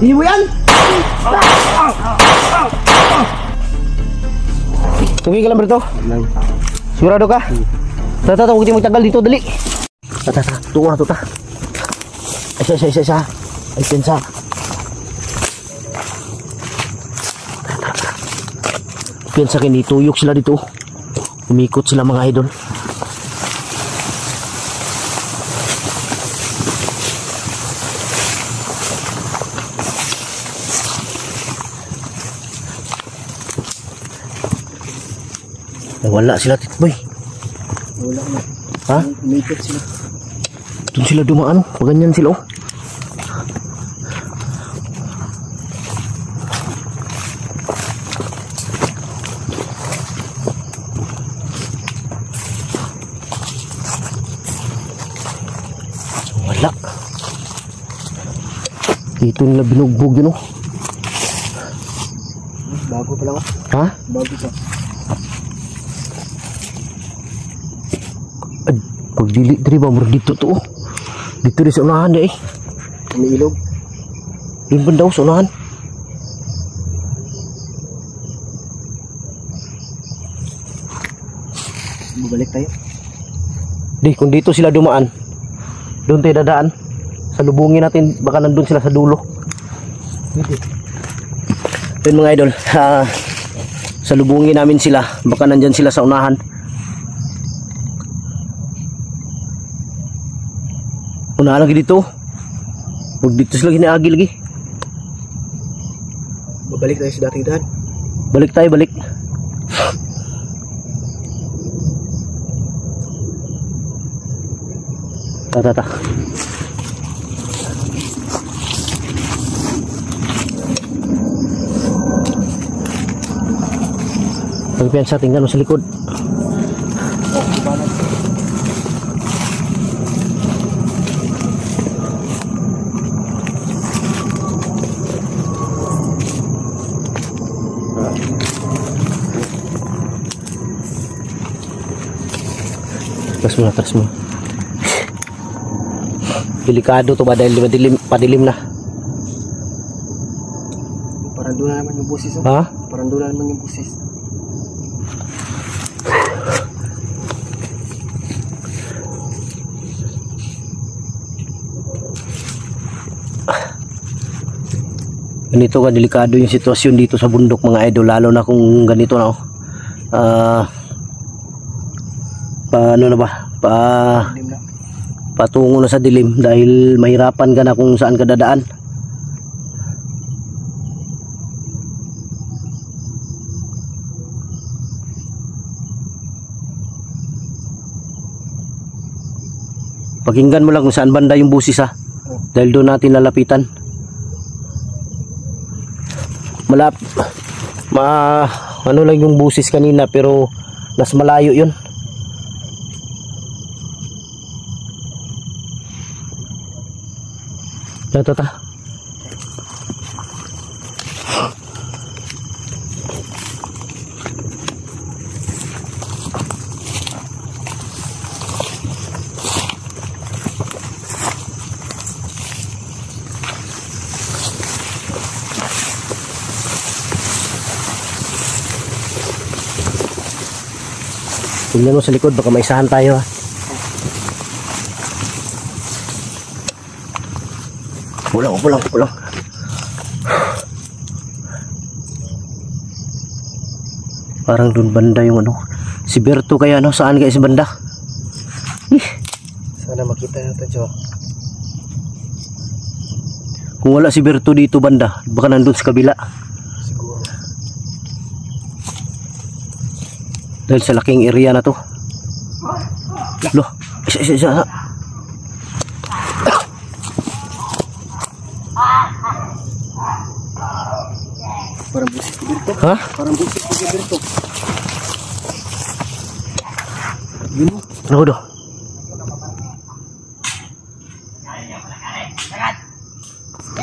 Hindi mo yan! Tumigil ka lang, Berto. Sigurado ka? Tata, huwag tayo magtagal dito, dali. Tata, tuwa na, tuta. Isa. Ay, pensa. Pensa kini, tuyok sila dito. Umikot sila mga idol. Wala sila, Titboy. Wala na. Ha? Umikot sila. Doon sila dumaan. Paganyan sila, oh. Wala. Dito nila binugbog yun, oh. Bago pa lang. Ha? Bago pa. Pagdili dari ba mo dito to, oh. Dito rin sa unahan eh. Umiilog. Yung banda sa unahan. Bumalik tayo. Di, kung dito sila dumaan, doon tayo dadaan. Salubungin natin, baka nandun sila sa dulo. Yun mga idol, salubungin namin sila, baka nandyan sila sa unahan. Unahan lagi dito. Huwag dito sila ginaagi lagi. Babalik tayo sa dating daan. Balik tayo, balik. Ta. Pagpiansa, tingnan mo sa likod. Tras mo. Delikado to ba dahil padilim na. Parang doon na naman yung busis. Oh. Ha? Parang doon na naman yung busis. Ganito ka delikado yung sitwasyon dito sa bundok mga idol, lalo na kung ganito na, oh. Paano na ba? Patungo na sa dilim dahil mahirapan ka na kung saan ka dadaan. Pakinggan mo lang kung saan banda yung busis, ha? Dahil doon natin lalapitan. Ano lang yung busis kanina pero mas malayo yun. Ito ta. Tingnan mo sa likod, baka maisahan tayo, ha. Pulang. Parang dun banda yung ano. Si Berto kaya, no? Saan kaya si banda? Sana makita natin siya. Kung wala si Berto dito banda, baka nandun sa kabila. Siguro. Dahil sa laking area na to. Loh, isa. Parang busis ko dito. Ha? Parang busis ko dito. Yun. Ano do?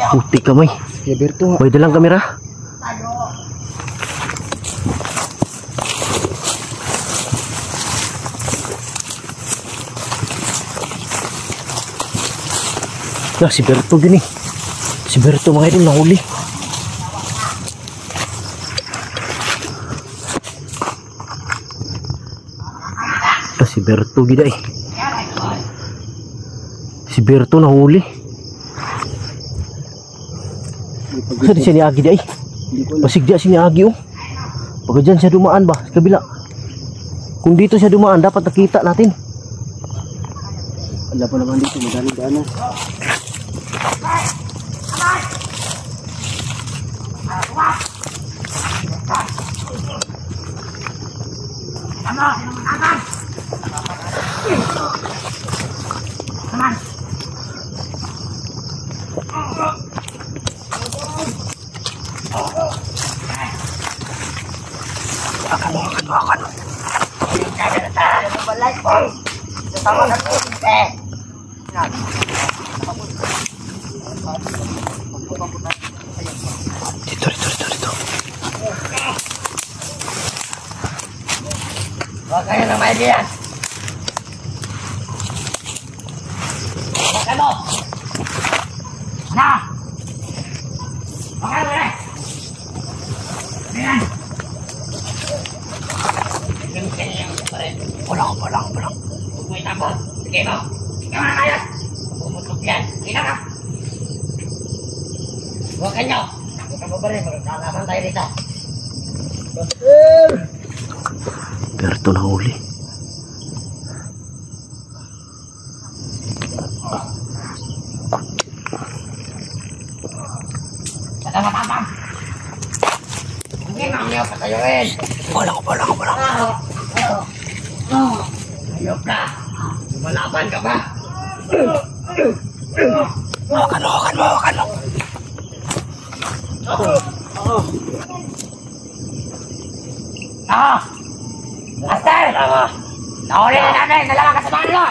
Puti ka, may. Sige, Berto, ha. May dalang kamera. Si Berto din, eh. Si Berto mga idol nahuli. Si Berto gida eh. Si Berto nahuli. Saan siya ni Agi day? Pasigya siya ni Agi oh. Pagka dyan siya dumaan ba? Sa kabila. Kung dito siya dumaan, dapat nakita natin. Wala pa naman dito, madami daanan. Akan. Dito. Huwag kayo na may diyan. Huwag kayo. Na! Huwag kayo ulit. Ayan. Walang. Huwag mo itabo. Sige mo. Sige mo na kayo. Pumutok yan. Hina ka. Huwag kayo. Huwag kayo ba rin. Magkakaman tayo dito. Berto nahuli. Kata matapang. Hindi na niyo patayuin. Walang. Ayop na. Lumalaban ka ba? Hawakan mo. Master! Nahuli na namin! Nalaman ka sa mga nyo!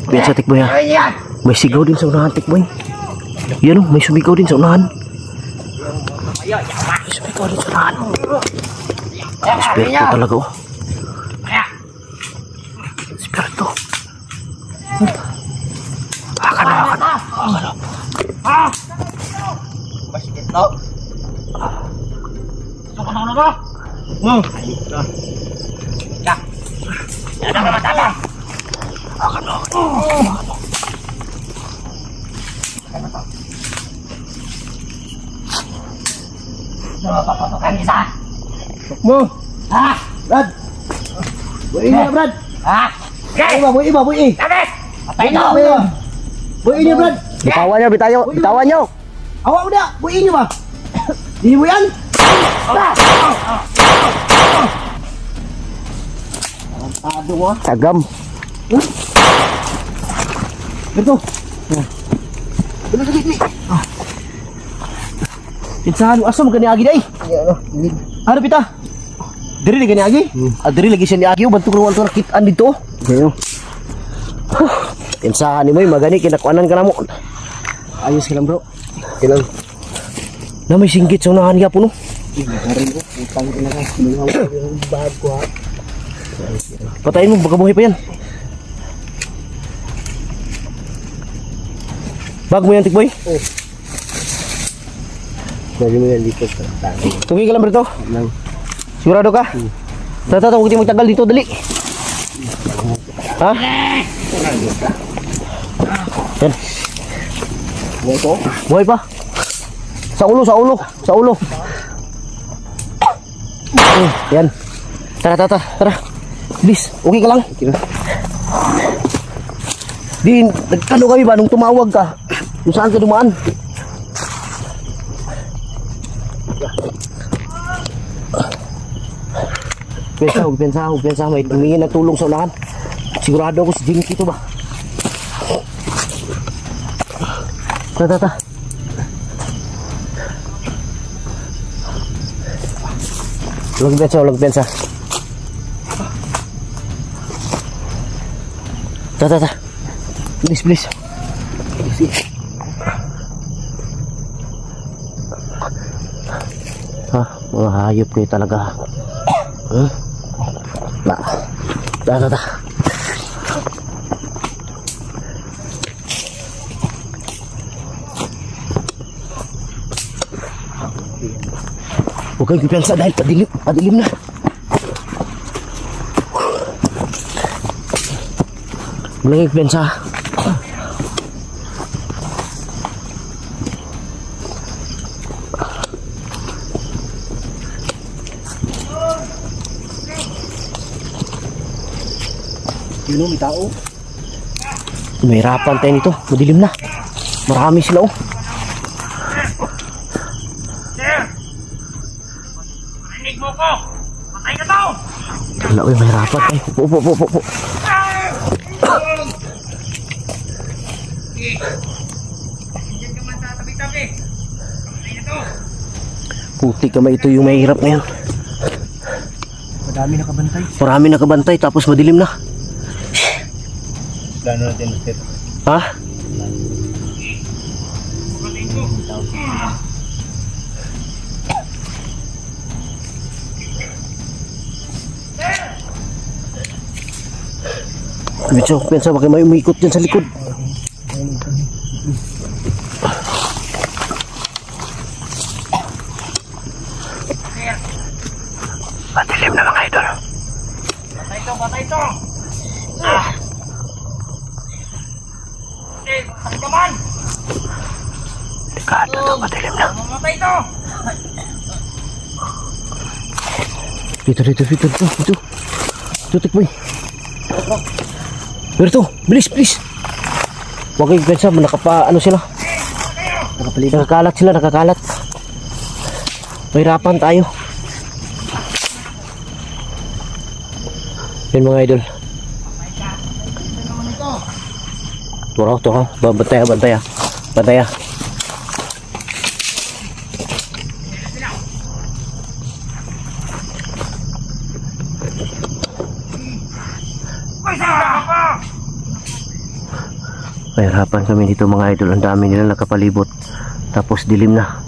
Biyan sa tikboy ha. May sigaw din sa unahan tikboy. Yan o, may sumigaw din sa unahan. Spirito talaga oh. Spirito. Hawakan mo. Masikit no? Gusto ko na ulo mo? Ayop ka. Yan ang matapang! Hawakan mo. Papapakan isa! Mo! Ha? Brad! Buhay niya, Brad! Ha? Okay! Buhay iba! David! Patay na! Buhay niya, Brad! Bitawan nyo. Awak mo na! Buhay niya ba? Hindi mo yan? Tarantado mo. Tagam. Ganito. Dali. Kinsahan mo asam gani agi day. Ano pita? Diri gani agi? Diri lagi siya ni agi bantu ruwan to nakitaan dito. Gayo. Kinsahan ni mo magani kinakuanan ka na mo. Ayos ka lang bro. Kilang. Na may singgit sa unahan niya po no. Hari ko, utang ina ka. Mga bahag ko ha. Patayin mo baka buhay pa yan. Bag mo yan tikboy. Lagi mo yan dito sa tangi. Okay ka lang Berto? Lang. Sigurado ka? Tata, huwag tayo magtagal dito, dali. Ha? Yan. Buhay ko? Buhay pa. Sa ulo. Yan. Tara. Please, okay ka lang? Okay na. Di, nagkano kami ba nung tumawag ka? Kung saan ka dumaan? Huwag pensa. May tumingin ng tulong sa unahan. Sigurado ako si Jinky to ba? Tata. Huwag pensa. Tata. Please. Ha, mga hayop kayo talaga. Huh? Na. Ta. Huwag kayong kumpiyansa dahil padilim na. Huwag kayong kumpiyansa. Yun o, may tao. Mahirapan tayo nito. Madilim na. Marami sila oh. Rinig mo ko! Patay ka to! Wala ko yung mahirapan tayo. Upo. Diyan ka man sa tabi-tabi. Patay na to! Puti kamay, ito yung mahirap ngayon. Madami nakabantay. Marami nakabantay tapos madilim na. Plano natin, Mister. Ha? Patay ko! Pensa bakit may umikot dyan sa likod. Madilim na mga idol. Patay to! Patay ka man! Delikado to, madilim na. Mamatay to! Dito. Tikboy. Berto, bilis. Huwag kayong pensa, ano sila? Nakakalat. Mahirapan tayo. Yan mga idol. Turaw. Bantay. Mahirapan kami dito mga idol. Ang dami nila nakapalibot. Tapos dilim na.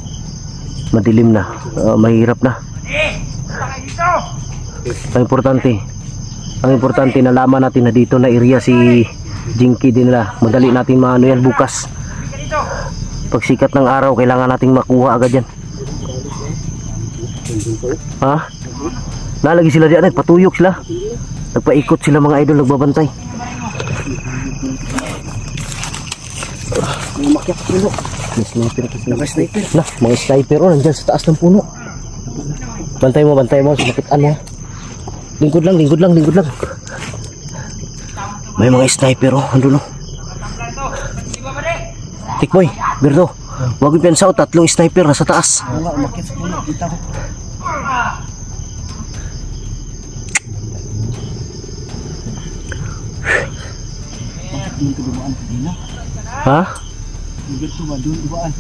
Madilim na. Mahirap na. Ang importante nalaman natin na dito na area si Jinky din nila. Madali natin maano yan bukas. Pag sikat ng araw kailangan nating makuha agad yan. Ha? Nalagi sila diyan, nagpatuyok sila. Nagpaikot sila mga idol, nagbabantay. Umakyat sa puno. Naka-sniper. Nah, mga sniper oh, nandyan sa taas ng puno. Bantay mo, sumakitan mo. Lingkod lang. May mga sniper oh, andun oh. Tikboy, Berto, huwag yung pensaw, 3 sniper nasa taas. Umakyat sa puno. Kita ko. Ha? Dito ba doon ibaan?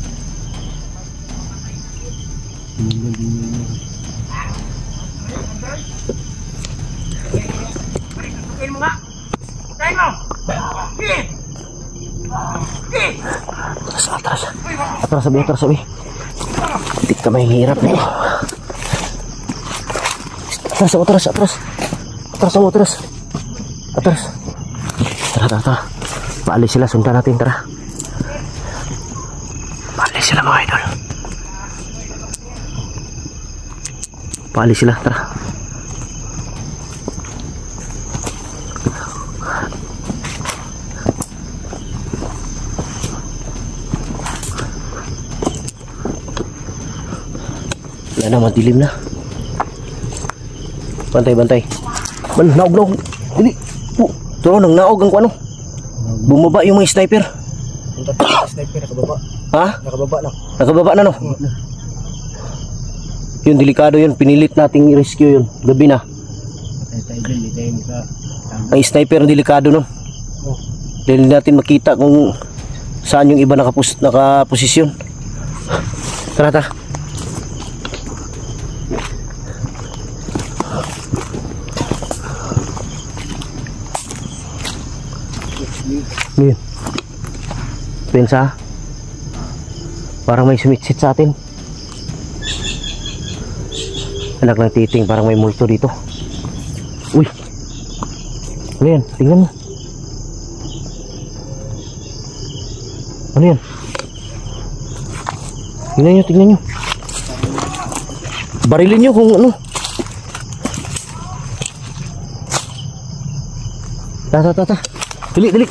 Tukin mo nga! Tayo mo! Atras sabi. Hindi ka may hirap nito. Atras. Tara. Paalis sila, sundan natin, tara. Paalis sila mga idol. Tara. Wala na, madilim na. Bantay. Naog. Dili. Turo, nang naog ang kuano. Bumaba yung mga sniper. Sniper nakababa. Ha? Nakababa na. No? Yun, delikado yun. Pinilit nating i-rescue yun. Gabi na. Ang sniper ang delikado no. Dahil natin makita kung saan yung iba nakaposisyon. Tara. Ngayon. Pensa. Parang may sumitsit sa atin. Anak ng titing, parang may multo dito. Uy. Ano yan? Tingnan mo. Ano yan? Tingnan nyo. Barilin nyo kung ano. Ta. Dali. Ta. Dali.